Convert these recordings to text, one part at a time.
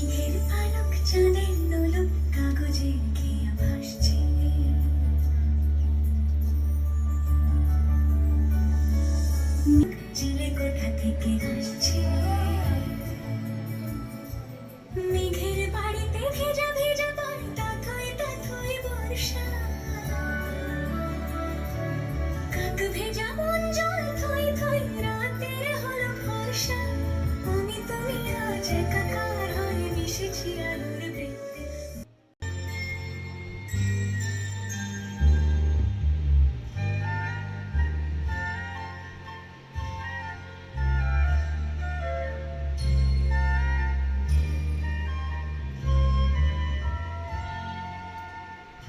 মেঘের পালক চাঁদের নোলক কাগজে গিয়ে ভাসছে, চিলে কোঠা থেকে আসছে, মেঘের বাড়িতে ভেজা ভেজা পান তাথই তাথই বর্ষা, কাক ভেজা মন জল থই থই রাতের হলো ভরসা, আমি তুমি আজ একাকার হয়ে মিশেছি আলোর বৃত্তে।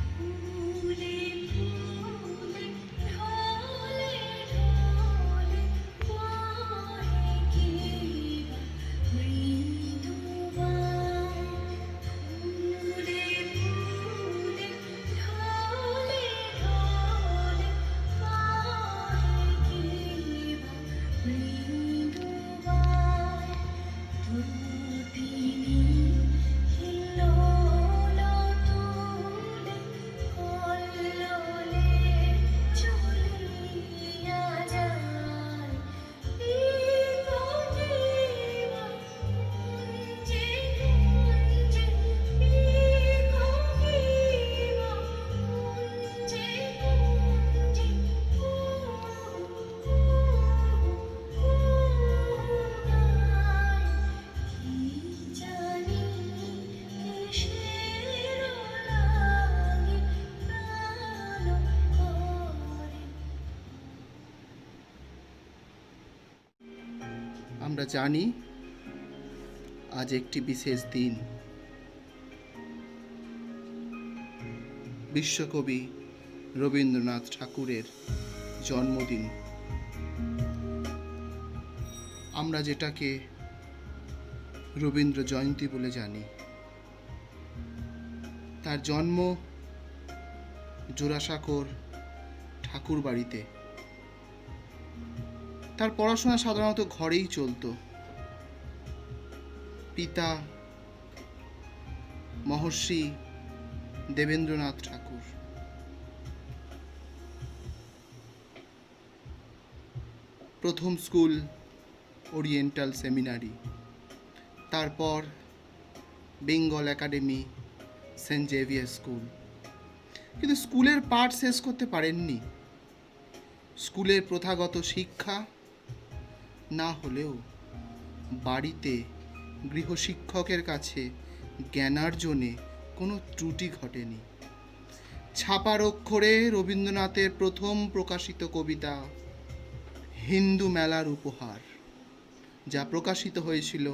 ফুলে ফুলে ঢলে ঢলে বহে কি মৃদুবান, ফুলে ফুলে ঢলে ঢলে বহে কি মৃদুবান, দুদিনী হিলোলা তুলে কল্লোলে চলিয়া যায়, এই গঙ্গিমা কুঞ্জে কুঞ্জে, এই গঙ্গিমা কুঞ্জে কুঞ্জে, কি জানি কিসের লাগে প্রাণ করে। আমরা জানি আজ একটি বিশেষ দিন, বিশ্বকবি রবীন্দ্রনাথ ঠাকুরের জন্মদিন। আমরা যেটাকে রবীন্দ্র জয়ন্তী বলে জানি। তার জন্ম জোড়াসাঁকোর ঠাকুর বাড়িতে। তার পড়াশোনা সাধারণত ঘরেই চলতো। পিতা মহর্ষি দেবেন্দ্রনাথ ঠাকুর। প্রথম স্কুল ওরিয়েন্টাল সেমিনারি, তারপর Bengal academy, saint Xavier school. কিন্তু স্কুলের পাঠ শেষ করতে পারেননি। স্কুলের প্রথাগত শিক্ষা না হলেও বাড়িতে গৃহশিক্ষকের কাছে জ্ঞানার্জনে কোনো ত্রুটি ঘটেনি। ছাপার অক্ষরে রবীন্দ্রনাথের প্রথম প্রকাশিত কবিতা হিন্দু মেলার উপহার, যা প্রকাশিত হয়েছিল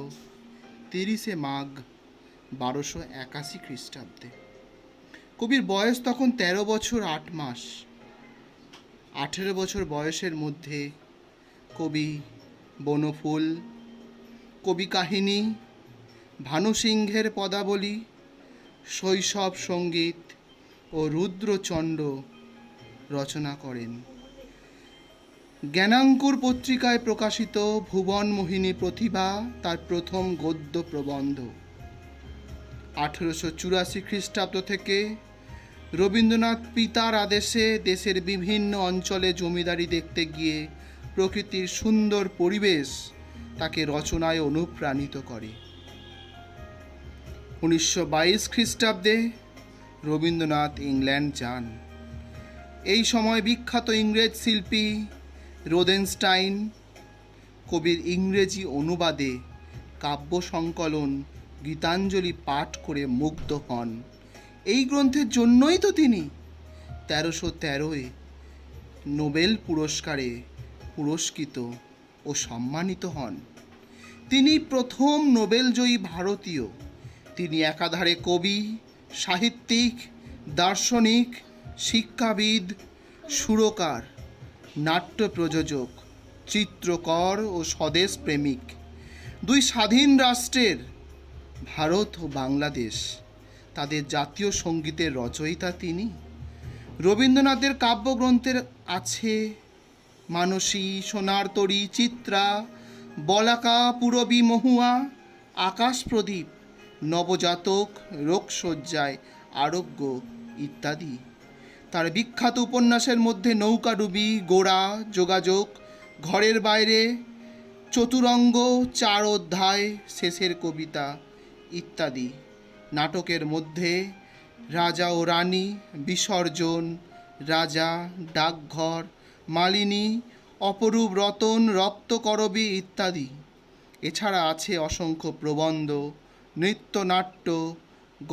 30শে মাঘ 1281 খ্রিস্টাব্দে। কবির বয়স তখন 13 বছর 8 মাস। 18 বছর বয়সের মধ্যে কবি বনফুল, কবি কাহিনী, ভানুসিংহের পদাবলী, শৈশব সঙ্গীত ও রুদ্রচণ্ড রচনা করেন। জ্ঞানাঙ্কুর পত্রিকায় প্রকাশিত ভুবন মোহিনী প্রতিভা তার প্রথম গদ্য প্রবন্ধ। 1884 খ্রিস্টাব্দ থেকে রবীন্দ্রনাথ পিতার আদেশে দেশের বিভিন্ন অঞ্চলে জমিদারি দেখতে গিয়ে প্রকৃতির সুন্দর পরিবেশ তাকে রচনায় অনুপ্রাণিত করে। 1922 খ্রিস্টাব্দে রবীন্দ্রনাথ ইংল্যান্ড যান। এই সময় বিখ্যাত ইংরেজ শিল্পী রোদেনস্টাইন কবির ইংরেজি অনুবাদে কাব্য সংকলন গীতাঞ্জলি পাঠ করে মুগ্ধ হন। এই গ্রন্থের জন্যই তো তিনি 1313 নোবেল পুরস্কারে পুরস্কৃত ও সম্মানিত হন। তিনি প্রথম নোবেলজয়ী ভারতীয়। তিনি একাধারে কবি, সাহিত্যিক, দার্শনিক, শিক্ষাবিদ, সুরকার, নাট্য প্রযোজক, চিত্রকর ও স্বদেশ প্রেমিক। দুই স্বাধীন রাষ্ট্রের ভারত ও বাংলাদেশ তাদের জাতীয় সঙ্গীতের রচয়িতা তিনি। রবীন্দ্রনাথের কাব্যগ্রন্থের আছে মানসী, সোনার তরী, চিত্রা, বলাকা, পূরবী, মহুয়া, আকাশ প্রদীপ, নবজাতক রোগশয্যায় আরোগ্য ইত্যাদি। তার বিখ্যাত উপন্যাসের মধ্যে নৌকাডুবি, গোড়া, যোগাযোগ, ঘরের বাইরে, চতুরঙ্গ, 4 অধ্যায়, শেষের কবিতা ইত্যাদি। নাটকের মধ্যে রাজা ও রানী, বিসর্জন, রাজা, ডাকঘর, মালিনী, অপরূপ রতন, রক্তকরবী ইত্যাদি। এছাড়া আছে অসংখ্য প্রবন্ধ, নৃত্যনাট্য,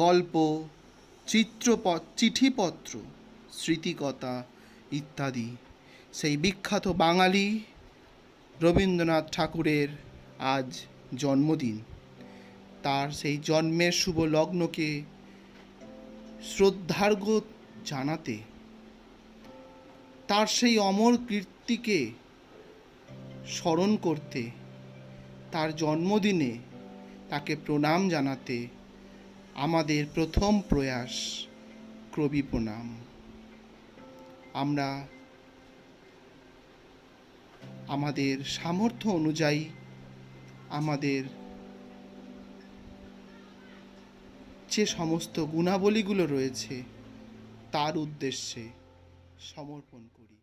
গল্প, চিঠিপত্র, স্মৃতিকথা ইত্যাদি। সেই বিখ্যাত বাঙালি রবীন্দ্রনাথ ঠাকুরের আজ জন্মদিন। তার সেই জন্মের শুভ লগ্নকে শ্রদ্ধার্ঘ্য জানাতে, তার সেই অমর কীর্তিকে স্মরণ করতে, তার জন্মদিনে তাকে প্রণাম জানাতে আমাদের প্রথম প্রয়াস কবি প্রণাম। আমরা আমাদের সামর্থ্য অনুযায়ী আমাদের যে সমস্ত গুণাবলীগুলো রয়েছে তার উদ্দেশ্যে সমর্পণ করি।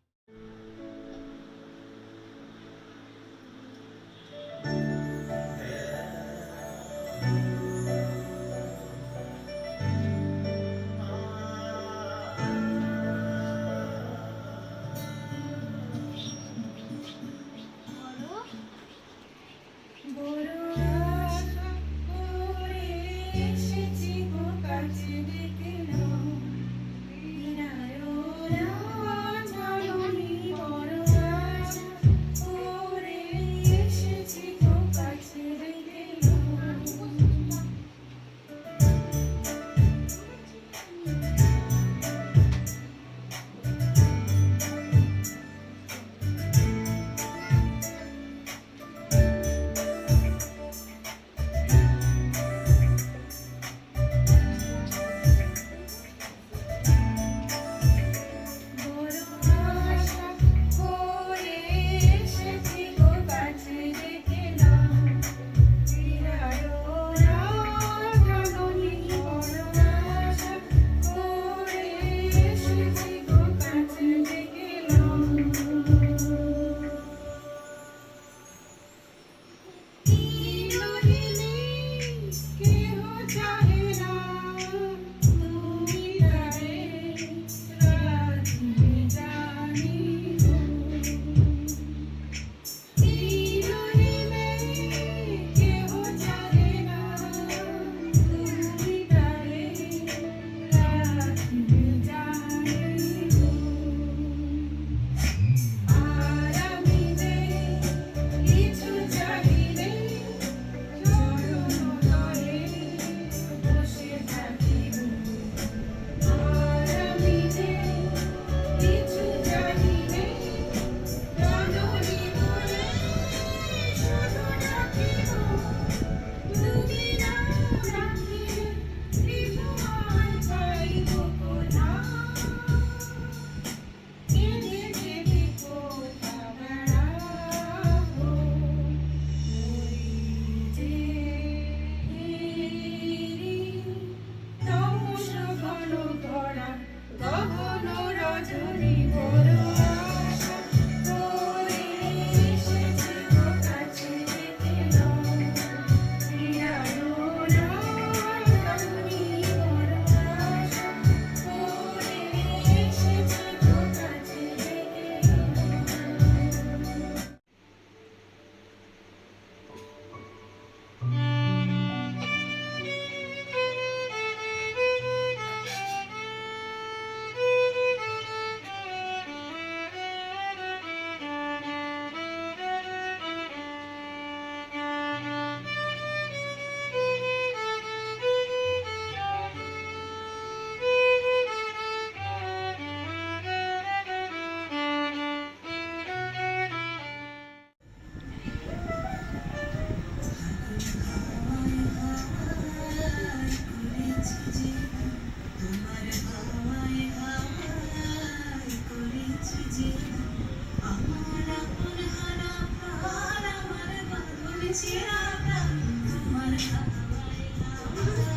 Thank you.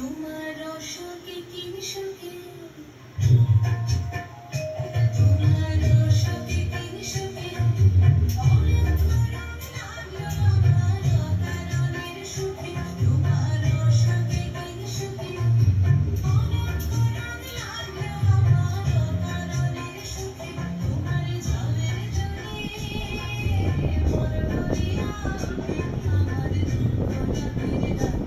তোমার রসকে কিনসকে তোমার রসকে কিনসকে অনেক গরম লাগলো আমার অকারণের সুখে তোমার রসকে কিনসকে অনেক গরম লাগলো আমার অকারণের সুখে তোমার জলের জলে মন ভরিয়া ওঠে আমার দুঃখ রাতের গান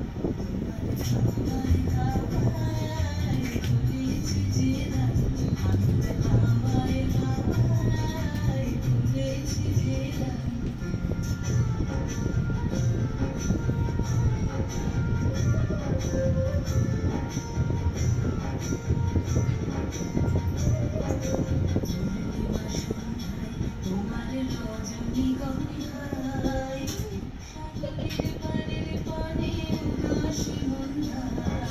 তোমার খাওয়ায় খাওয়ায় ভুলেছি যে রাত খাওয়ায় খাওয়ায় ভুলেছি যে রাত পূর্ণিমা সন্ধ্যায় তোমার রজনীগন্ধায় সাগরের পাড়ের পানে উদাসী মন্ধায়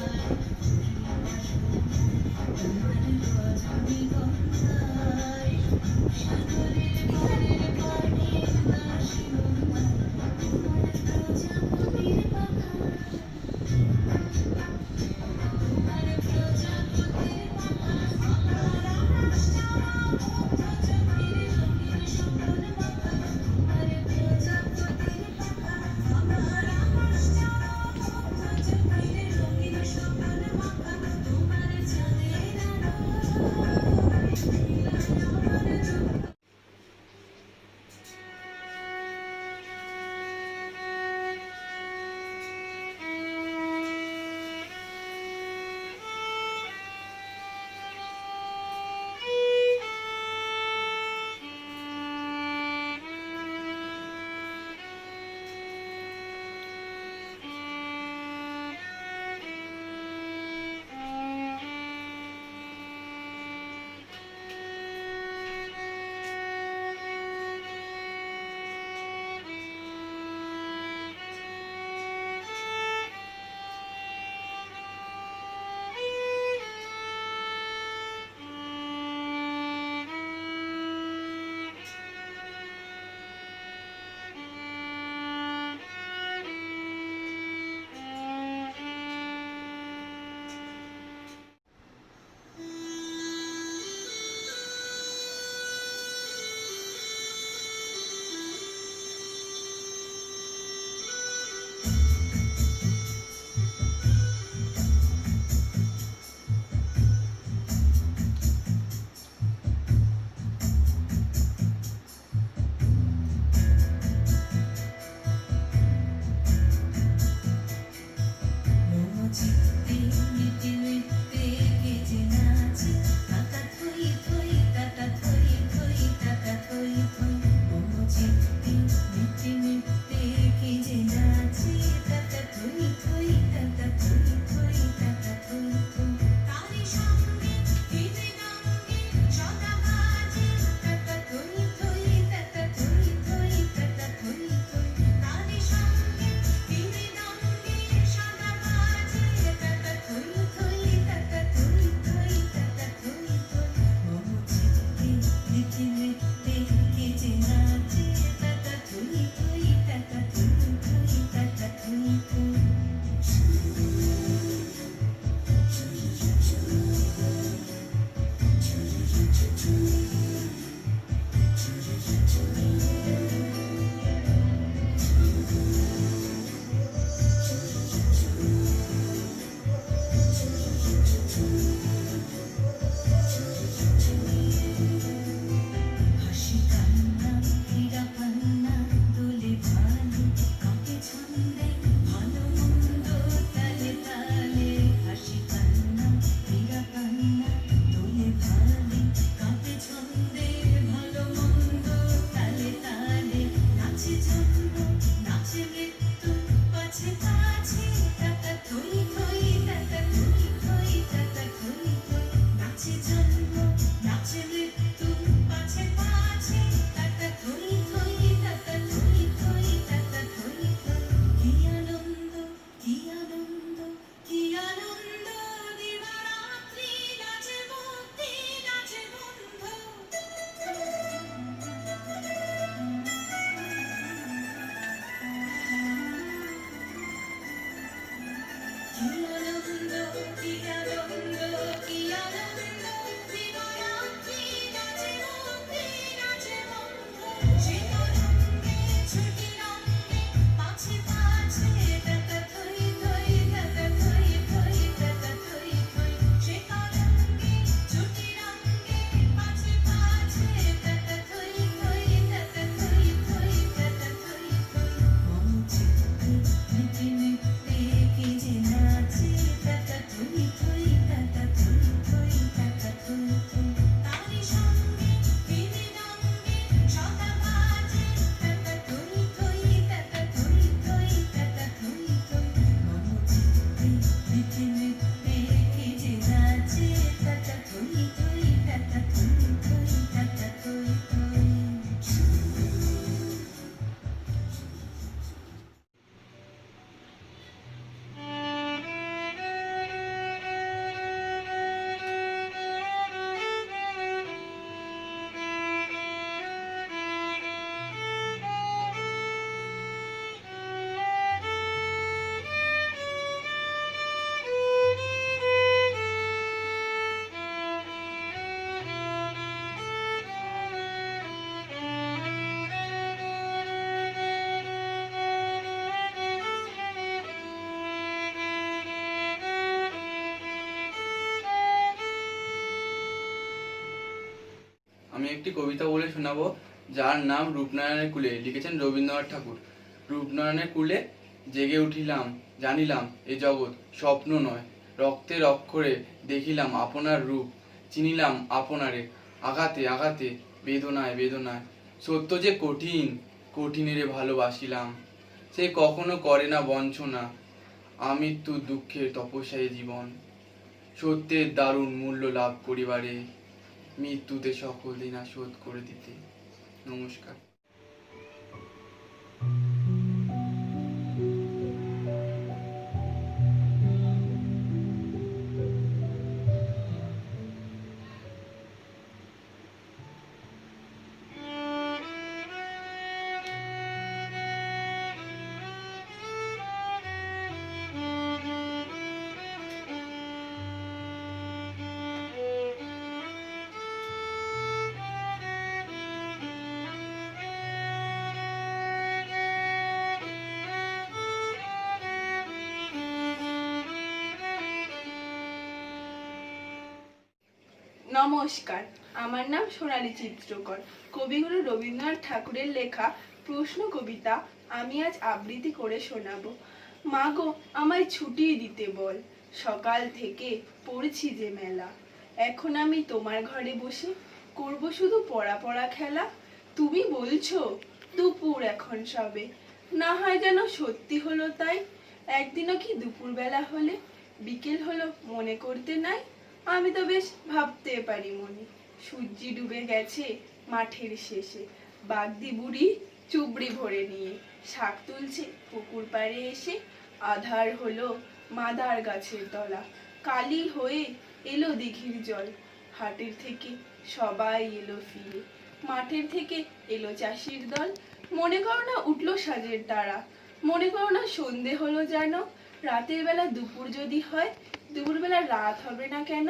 নৃত্যে কে যে নাচে টাটা থই থই টাটা থই থই টাটা থই থই। আমি একটি কবিতা বলে শোনাবো, যার নাম রূপনারায়ণের কূলে, লিখেছেন রবীন্দ্রনাথ ঠাকুর। রূপনারায়ণের কূলে জেগে উঠিলাম, জানিলাম এ জগৎ স্বপ্ন নয়, রক্তের অক্ষরে দেখিলাম আপনার রূপ, চিনিলাম আপনারে আঘাতে আঘাতে, বেদনায় বেদনায়, সত্য যে কঠিন, কঠিনেরে ভালোবাসিলাম, সে কখনো করে না বঞ্চনা, আমৃত্যু দুঃখের তপস্যায় জীবন, সত্যের দারুণ মূল্য লাভ করিবারে, মৃত্যুতে সকল দিনা শোধ করে দিতে। নমস্কার। নমস্কার, আমার নাম সোনালী চিত্রকর। কবিগুরু রবীন্দ্রনাথ ঠাকুরের লেখা প্রশ্ন কবিতা আমি আজ আবৃত্তি করে শোনাবো। মা গো, আমায় ছুটি দিতে বল, সকাল থেকে পড়ছি যে মেলা, এখন আমি তোমার ঘরে বসে করব শুধু পড়া পড়া খেলা। তুমি বলছো দুপুর এখন সবে, না হয় যেন সত্যি হলো তাই, একদিনও কি দুপুরবেলা হলে বিকেল হলো মনে করতে নাই। আমি তো বেশ ভাবতে পারি মনে, সূর্যি ডুবে গেছে মাঠের শেষে, বাগদি বুড়ি চুবড়ি ভরে নিয়ে শাক তুলছে পুকুর পাড়ে এসে, আধার হলো মাদার গাছের তলা, কালি হয়ে এলো দিঘির জল, হাটের থেকে সবাই এলো ফিরে, মাঠের থেকে এলো চাষির দল, মনে করো না উঠলো সাজের তারা, মনে করো না সন্ধে হলো যেন, রাতের বেলা দুপুর যদি হয়, দুপুরবেলা রাত হবে না কেন।